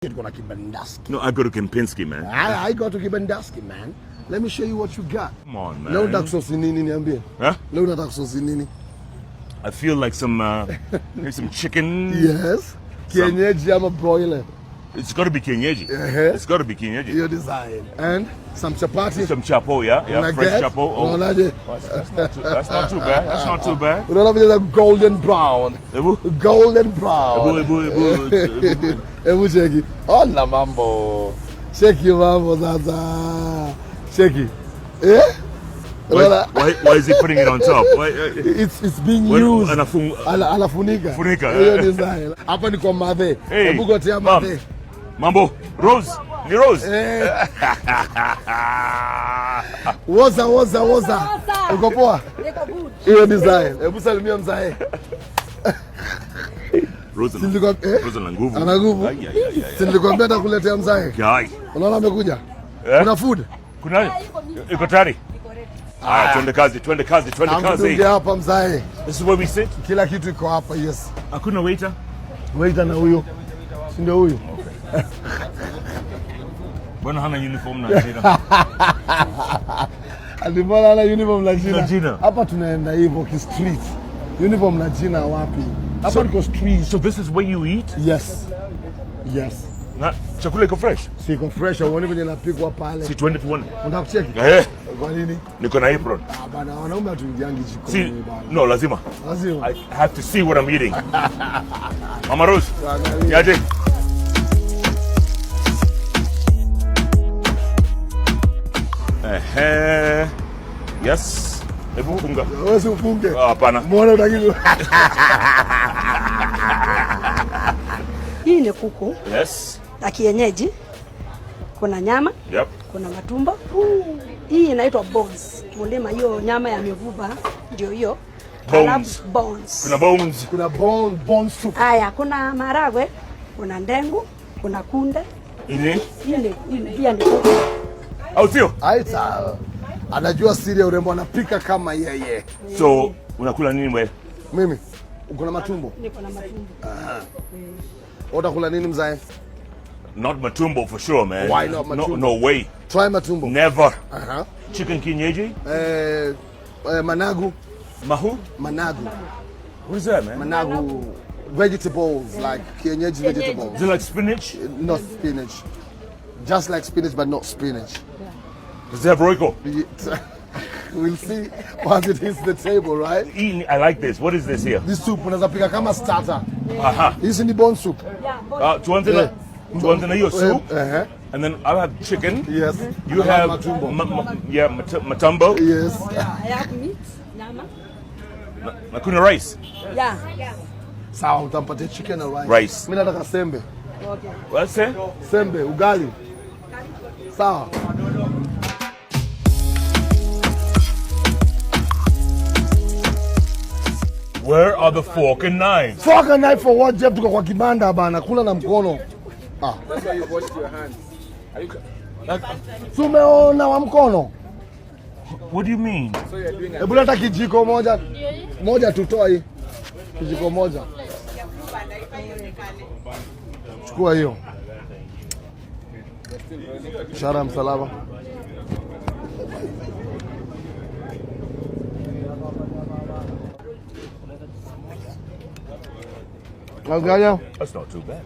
Go to Kibandaski. No, I go to Kempinski, man. I go to Kibandaski, man. Let me show you what you got. Come on, man. Leo nataka sosi nini niambie? Huh? Leo nataka sosi nini? I feel like there's some chicken. Yes. Kienyeji ama broiler. It's got to be kienyeji. It's got to be kienyeji. Your design. And some chapati. Some chapo, yeah. Yeah, fresh chapo. Oh. That's not too bad. That's not too bad. Unaona vile golden brown. Golden brown. Ebu cheki. Hola mambo. Cheki mambo sasa. Cheki. Eh? Why is he putting it on top? It's being used. Anafunika. Funika. Hiyo design. Hapa ni kwa madhe. Hebu gotea madhe. Mambo. Rose. Ni Rose. Woza. Uko poa? Niko good. Hiyo design. Hebu salimia mzae. Rose ana nguvu. Ana nguvu. Si nilikwambia nitakuletea mzae. Guy. Unaona amekuja? Kuna food? Kuna iko tayari? Twende kazi. Tuingie hapa mzae. This is where we sit. Kila kitu iko hapa, yes. Hakuna waiter? Waiter na huyo. Si ndio huyo? Bwana hana uniform na jina. Alibona hana uniform na jina. Hapa tunaenda hivyo ki street. Uniform na jina wapi? Hapa niko street. So this is where you eat? Yes. Na chakula iko fresh? Si iko fresh, uone vile napikwa pale. Si tuone. Unataka kucheki? Kwa nini? Niko na apron. Bana wanaume hatuingiangi jikoni bana. No, lazima. I have to see what I'm eating. Mama Rose. Yaje. Yes. Hebu funga. Wewe ufunge. Hapana. Mbona unataka? Hii ni kuku. Yes. Ya kienyeji. Kuna nyama. Yep. Kuna matumbo. Hii inaitwa bones. Mulima hiyo nyama ya mivuba ndio hiyo. Bones. Kuna bone soup. Haya, kuna maragwe, kuna ndengu, kuna kunde. Ile pia ni kuku. Au sio? Aita. Anajua siri ya urembo, anapika kama yeye. So, unakula nini wewe? Mimi uko na matumbo? Niko na matumbo. Utakula nini mzae? Not matumbo for sure, man. Why not matumbo? No way. Try matumbo. Never. Chicken kienyeji? Managu. Mahu? Managu. What is that, man? Managu. Vegetables, like kienyeji vegetables. Is it like spinach? Not spinach. Just like spinach, but not spinach. Does it have roiko? We'll see once it hits the table, right? I like this. What is this here? This soup unaweza pika kama starter. This is the bone soup. Tuanze na hiyo soup. And then I'll have chicken. Yes. You have matumbo. Matumbo. Yes. I have meat, nyama. Na kuna rice. Yeah. Sawa, utampatia chicken na rice. Mimi nataka sembe. Okay. What's that? Sembe, ugali. Sawa. Where are the fork and knife? Fork and knife for what, Jeff? Tuko kwa kibanda bana, kula na mkono. That's why you washed your hands. Tumeona wa mkono. What do you mean? So you're doing Hebu leta kijiko moja tutoa hii. Kijiko moja. Chukua hiyo. Ishara msalaba. That's not too bad.